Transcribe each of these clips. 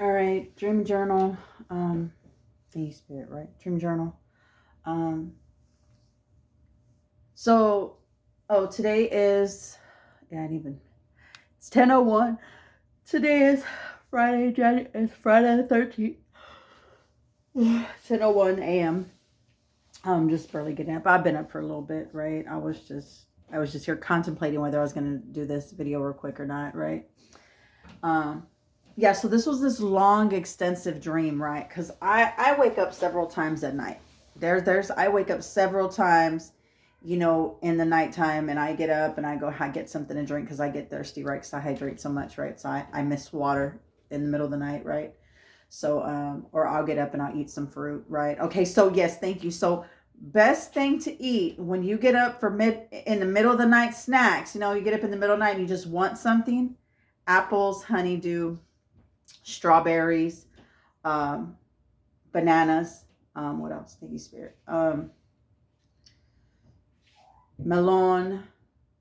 All right, dream journal. Thank spirit, right? Dream journal. Um, so, oh, today is yeah, I didn't even. It's 10:01. Today is Friday. It's Friday the 13th. 10:01 a.m. I'm just barely getting up. I've been up for a little bit, right? I was just here contemplating whether I was going to do this video real quick or not, right? Um, yeah. So this long, extensive dream, right? Because I wake up several times at night. I wake up several times, in the nighttime, and I get up and I get something to drink because I get thirsty, right? Because I hydrate so much, right? So I miss water in the middle of the night, right? So, or I'll get up and I'll eat some fruit, right? Okay, so yes, thank you. So, best thing to eat when you get up for in the middle of the night snacks, you get up in the middle of the night and you just want something, apples, honeydew, strawberries, um, bananas, what else? Thank you, Spirit. Melon,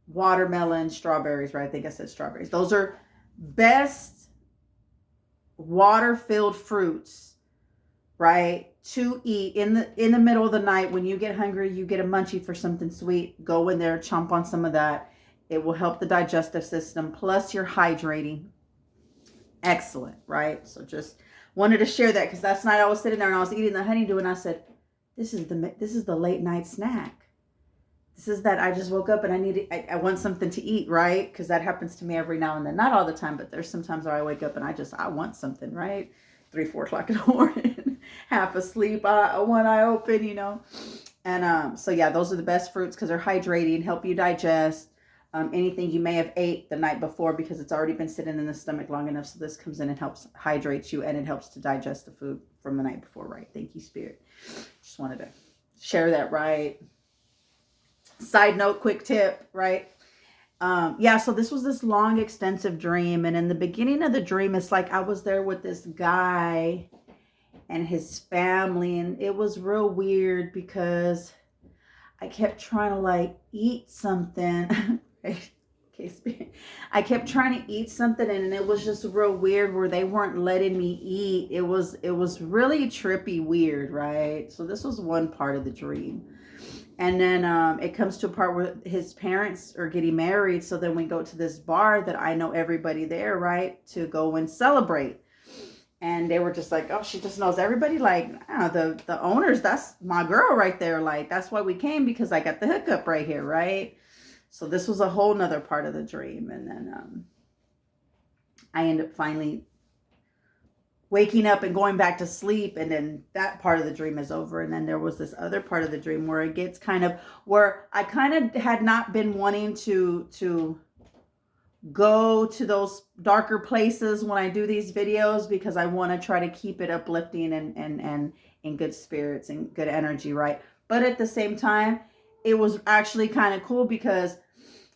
watermelon, strawberries, right? I think I said strawberries. Those are best water-filled fruits, right, to eat in the middle of the night when you get hungry, you get a munchie for something sweet. Go in there, chomp on some of that. It will help the digestive system. Plus, you're hydrating. Excellent, right? So just wanted to share that because last night I was sitting there and I was eating the honeydew and I said, "This is the late night snack. This is that I just woke up and I want something to eat, right? Because that happens to me every now and then. Not all the time, but there's sometimes where I wake up and I want something, right? 3, 4 o'clock in the morning, half asleep, one eye open. And so yeah, those are the best fruits because they're hydrating, help you digest anything you may have ate the night before because it's already been sitting in the stomach long enough. So this comes in and helps hydrate you and it helps to digest the food from the night before, right? Thank you, Spirit. Just wanted to share that, right? Side note, quick tip, right? Yeah, so this was this long, extensive dream. And in the beginning of the dream, it's like I was there with this guy and his family. And it was real weird because I kept trying to like eat something. I kept trying to eat something and it was just real weird where they weren't letting me eat. It was really trippy weird, right? So this was one part of the dream. And then it comes to a part where his parents are getting married. So then we go to this bar that I know everybody there, right? To go and celebrate. And they were just like, oh, she just knows everybody. Like, the owners, that's my girl right there. Like, that's why we came because I got the hookup right here, right? So this was a whole nother part of the dream. And then I end up finally waking up and going back to sleep, and then that part of the dream is over. And then there was this other part of the dream where it gets where I kind of had not been wanting to go to those darker places when I do these videos because I want to try to keep it uplifting and in good spirits and good energy, right? But at the same time, it was actually kind of cool because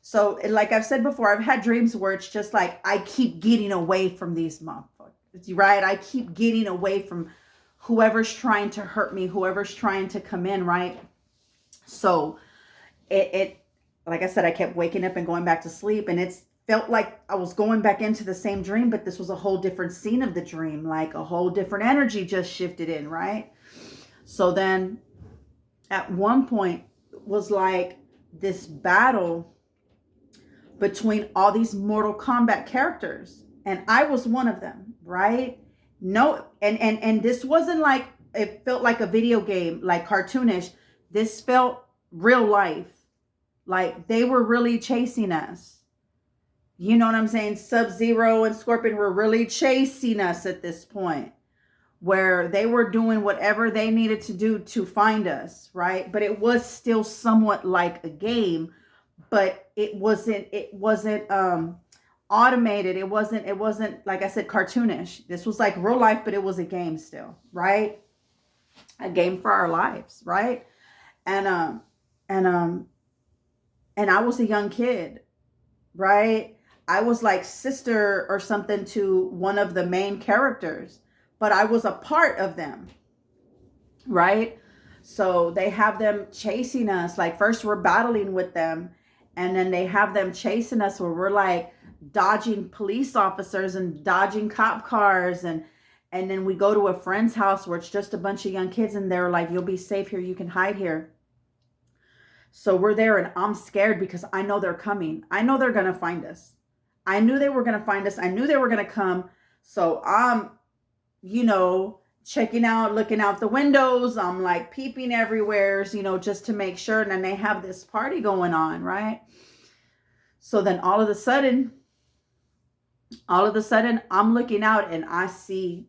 so like I've said before, I've had dreams where it's just like I keep getting away from these motherfuckers, right? I keep getting away from whoever's trying to hurt me, whoever's trying to come in, right? So it like I said, I kept waking up and going back to sleep, and it's felt like I was going back into the same dream, but this was a whole different scene of the dream, like a whole different energy just shifted in, right? So then at one point was like this battle between all these Mortal Kombat characters, and I was one of them, right? No, and this wasn't like it felt like a video game, like cartoonish. This felt real life, like they were really chasing us. You know what I'm saying? Sub-Zero and Scorpion were really chasing us at this point, where they were doing whatever they needed to do to find us, right? But it was still somewhat like a game, but it wasn't automated. It wasn't like I said, cartoonish. This was like real life, but it was a game still, right? A game for our lives, right? And and I was a young kid, right? I was like sister or something to one of the main characters, but I was a part of them, right? So they have them chasing us. Like first we're battling with them, and then they have them chasing us where we're like dodging police officers and dodging cop cars, and And then we go to a friend's house where it's just a bunch of young kids, and they're like, you'll be safe here, you can hide here. So we're there, and I'm scared because I know they're coming. I know they're going to find us. I knew they were going to find us. I knew they were going to come. So I'm, checking out, looking out the windows. I'm like peeping everywhere, just to make sure. And then they have this party going on, right? So then all of a sudden, I'm looking out and I see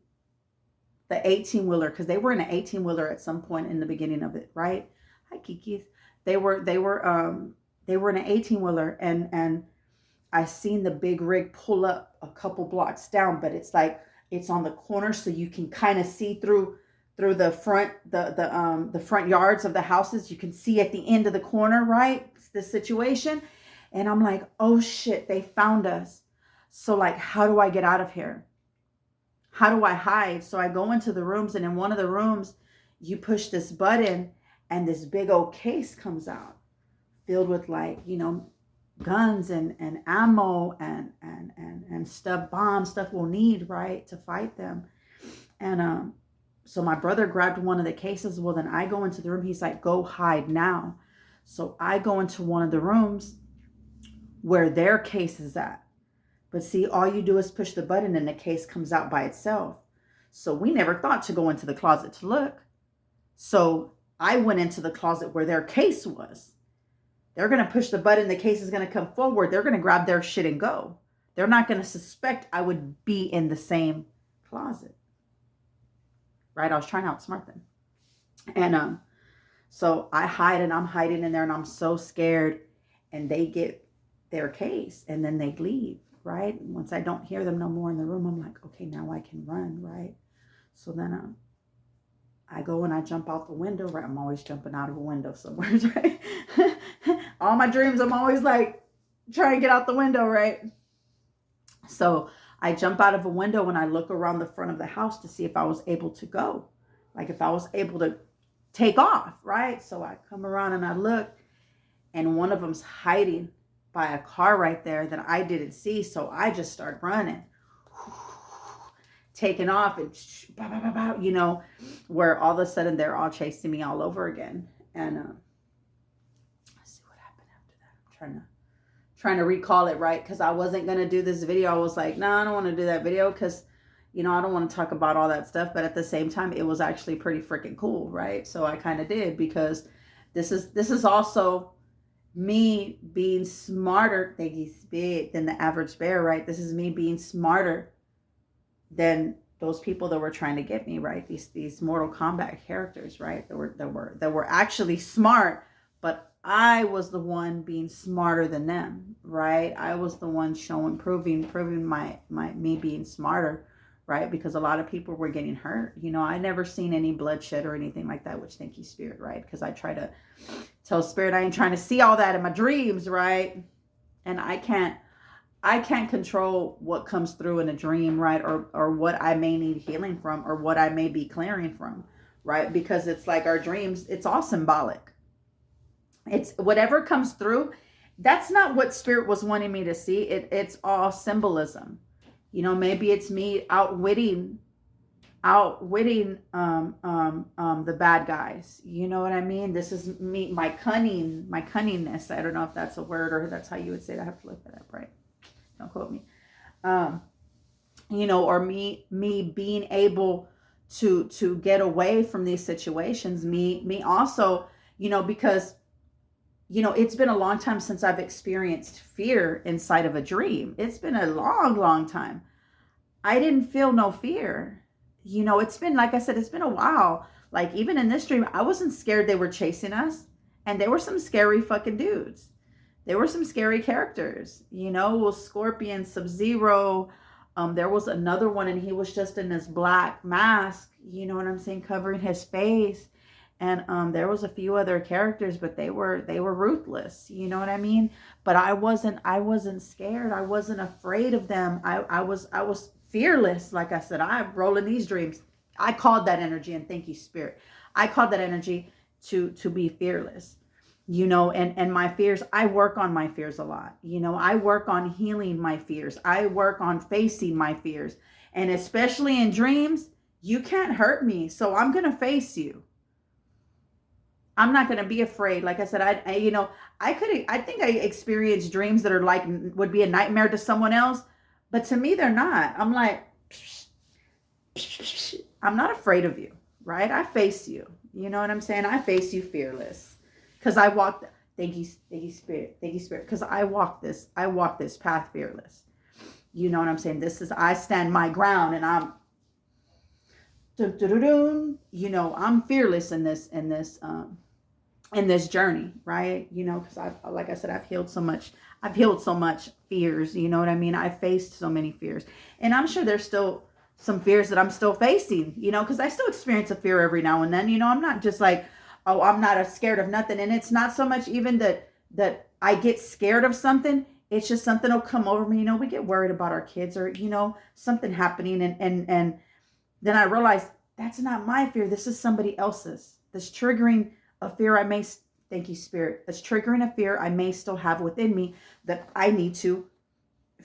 the 18-wheeler, because they were in an 18-wheeler at some point in the beginning of it, right? Hi, Kiki's. They were in an 18-wheeler, and I seen the big rig pull up a couple blocks down, but it's like it's on the corner, so you can kind of see through the front, the front yards of the houses. You can see at the end of the corner, right? It's the situation. And I'm like, oh shit, they found us. So like, how do I get out of here? How do I hide? So I go into the rooms, and in one of the rooms, you push this button and this big old case comes out filled with like, guns and ammo and stuff, bombs, stuff we'll need, right, to fight them. And so my brother grabbed one of the cases. Well, then I go into the room. He's like, go hide now. So I go into one of the rooms where their case is at. But see, all you do is push the button and the case comes out by itself. So we never thought to go into the closet to look. So I went into the closet where their case was. They're going to push the button. The case is going to come forward. They're going to grab their shit and go. They're not going to suspect I would be in the same closet. Right? I was trying to outsmart them. And so I hide, and I'm hiding in there, and I'm so scared. And they get their case, and then they leave. Right? Once I don't hear them no more in the room, I'm like, okay, now I can run, right? So then I go and I jump out the window, right? I'm always jumping out of a window somewhere, right? All my dreams, I'm always like trying to get out the window, right? So I jump out of a window and I look around the front of the house to see if I was able to go, like if I was able to take off, right? So I come around and I look, and one of them's hiding by a car right there that I didn't see. So I just start running, taking off, and where all of a sudden they're all chasing me all over again. And let's see what happened after that. I'm trying to recall it, right? Because I wasn't going to do this video. I was like, no, I don't want to do that video because, I don't want to talk about all that stuff. But at the same time, it was actually pretty freaking cool, right? So I kind of did, because this is also me being smarter, than the average bear, right? This is me being smarter than those people that were trying to get me, right? These Mortal Kombat characters, right? That were actually smart, but I was the one being smarter than them, right? I was the one proving me being smarter, right? Because a lot of people were getting hurt. I never seen any bloodshed or anything like that, which thank you, Spirit, right? Because I try to tell Spirit I ain't trying to see all that in my dreams, right? And I can't control what comes through in a dream, right? Or what I may need healing from, or what I may be clearing from, right? Because it's like our dreams, it's all symbolic. It's whatever comes through. That's not what Spirit was wanting me to see. It's all symbolism. Maybe it's me outwitting the bad guys. You know what I mean? This is me, my cunningness. I don't know if that's a word or that's how you would say it. I have to look that up, right? Don't quote me. Or me being able to get away from these situations. Me also, because it's been a long time since I've experienced fear inside of a dream. It's been a long, long time. I didn't feel no fear. It's been, like I said, it's been a while. Like even in this dream, I wasn't scared they were chasing us. And they were some scary fucking dudes. There were some scary characters, Scorpion, Sub-Zero. There was another one, and he was just in this black mask, you know what I'm saying, covering his face. And there was a few other characters, but they were ruthless, you know what I mean? But I wasn't scared. I wasn't afraid of them. I was fearless. Like I said, I roll in these dreams. I called that energy, and thank you, Spirit. I called that energy to be fearless. And my fears, I work on my fears a lot. I work on healing my fears. I work on facing my fears. And especially in dreams, You can't hurt me, so I'm going to face you. I'm not going to be afraid. Like I said, I think I experienced dreams that are like, would be a nightmare to someone else, but to me, they're not. I'm like, I'm not afraid of you, right? I face you. You know what I'm saying? I face you fearless. Because I walk, thank you, Spirit. Thank you, Spirit. Because I walk this path fearless. You know what I'm saying? I stand my ground, and I'm, I'm fearless in this journey, right? Because like I said, I've healed so much fears. You know what I mean? I faced so many fears, and I'm sure there's still some fears that I'm still facing, because I still experience a fear every now and then. I'm not just like, oh, I'm not scared of nothing. And it's not so much even that I get scared of something. It's just something will come over me. We get worried about our kids, or, something happening. And then I realize that's not my fear. This is somebody else's. That's triggering a fear thank you, Spirit. That's triggering a fear I may still have within me that I need to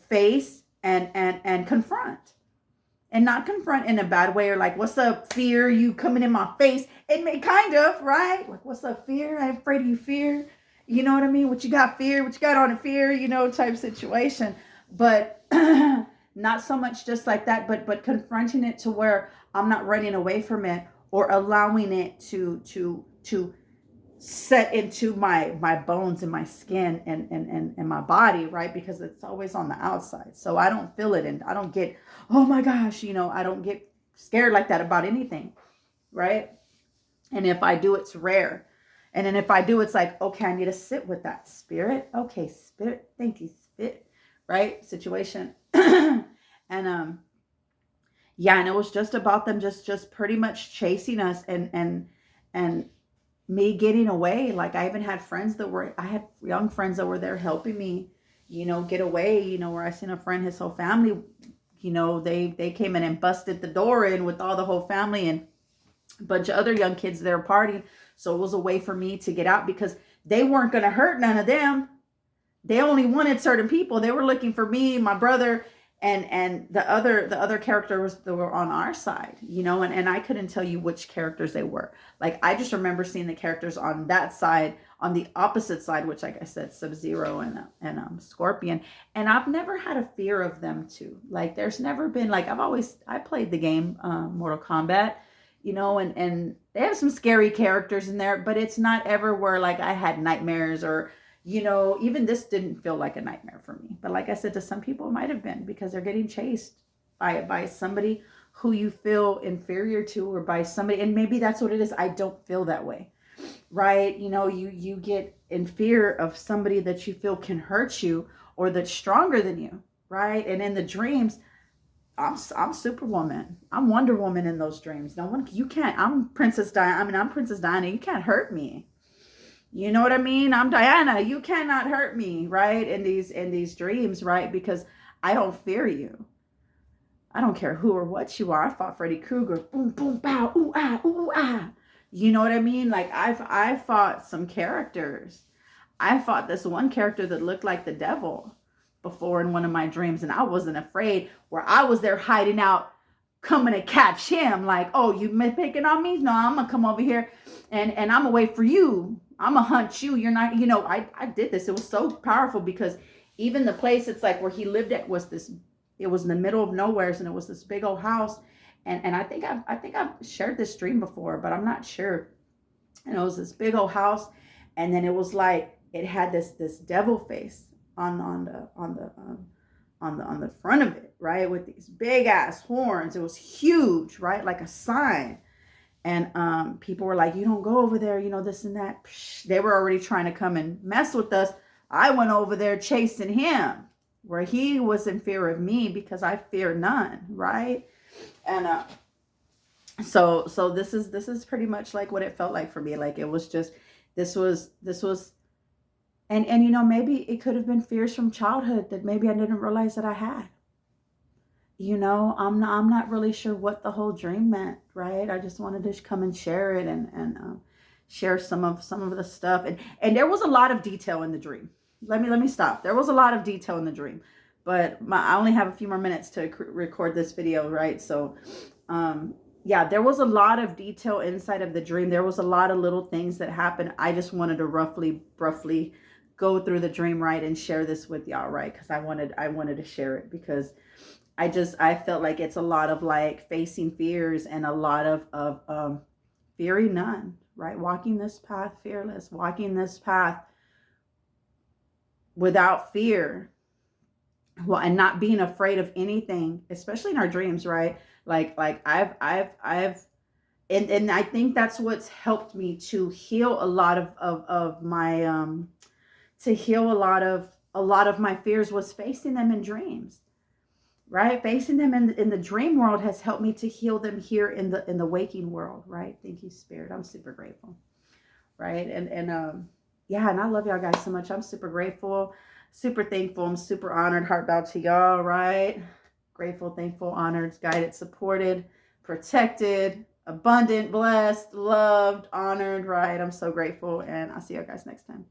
face and confront. And not confront in a bad way, or like, what's up, fear? You coming in my face? It may kind of, right? Like, what's up, fear? I'm afraid of you, fear. You know what I mean? What you got, fear? What you got on a fear? Type situation. But not so much just like that, but confronting it to where I'm not running away from it, or allowing it to set into my bones and my skin and my body, right? Because it's always on the outside. So I don't feel it, and I don't get, oh my gosh, I don't get scared like that about anything, right? And if I do, it's rare. And then if I do, it's like, okay, I need to sit with that, Spirit. Okay, Spirit, thank you, Spirit, right? Situation. And yeah, and it was just about them just pretty much chasing us, and me getting away. Like, I even had I had young friends that were there helping me, get away, where I seen a friend, his whole family, they came in and busted the door in with all the whole family and a bunch of other young kids there partying. So it was a way for me to get out, because they weren't going to hurt none of them. They only wanted certain people. They were looking for me, my brother, and the other characters that were on our side, and I couldn't tell you which characters they were. Like, I just remember seeing the characters on that side, on the opposite side, which, like I said, Sub-Zero and Scorpion. And I've never had a fear of them too. Like, there's never been, like, I played the game Mortal Kombat, and they have some scary characters in there, but it's not ever where, like, I had nightmares, or even this didn't feel like a nightmare for me. But like I said, to some people it might have been, because they're getting chased by somebody who you feel inferior to, or by somebody, and maybe that's what it is. I don't feel that way, right? You get in fear of somebody that you feel can hurt you, or that's stronger than you, right? And in the dreams, I'm Superwoman. I'm Wonder Woman in those dreams. You can't. I'm Princess Diana. I'm Princess Diana. You can't hurt me. You know what I mean? I'm Diana. You cannot hurt me, right? In these dreams, right? Because I don't fear you. I don't care who or what you are. I fought Freddy Krueger. Boom, boom, bow, ooh, ah, ooh, ah. You know what I mean? Like, I fought some characters. I fought this one character that looked like the devil before in one of my dreams, and I wasn't afraid, where I was there hiding out, coming to catch him. Like, oh, you picking on me? No, I'm gonna come over here and I'm gonna wait for you. I'm gonna hunt you. You're not, I did this. It was so powerful, because even the place, it's like where he lived at it was in the middle of nowhere, and it was this big old house. And I think I've shared this dream before, but I'm not sure. And it was this big old house, and then it was like, it had this devil face on the front of it, right, with these big ass horns. It was huge, right, like a sign. And people were like, you don't go over there, this and that. They were already trying to come and mess with us. I went over there chasing him, where he was in fear of me, because I fear none, right? And so this is pretty much like what it felt like for me. Like, it was just, this was and maybe it could have been fears from childhood that maybe I didn't realize that I had. I'm not really sure what the whole dream meant, right? I just wanted to come and share it, and share some of the stuff. And there was a lot of detail in the dream. Let me stop. There was a lot of detail in the dream, but I only have a few more minutes to record this video, right? So yeah, there was a lot of detail inside of the dream. There was a lot of little things that happened. I just wanted to roughly go through the dream, right, and share this with y'all, right? Because I wanted to share it because I felt like it's a lot of like facing fears and a lot of fearing none, right? Walking this path fearless, walking this path without fear, well, and not being afraid of anything, especially in our dreams, right? I've and I think that's what's helped me to heal a lot of my to heal a lot of my fears was facing them in dreams, right? Facing them in the dream world has helped me to heal them here in the waking world, right? Thank you, Spirit. I'm super grateful, right? And yeah, and I love y'all guys so much. I'm super grateful, super thankful. I'm super honored. Heart bow to y'all, right? Grateful, thankful, honored, guided, supported, protected, abundant, blessed, loved, honored, right? I'm so grateful, and I'll see you guys next time.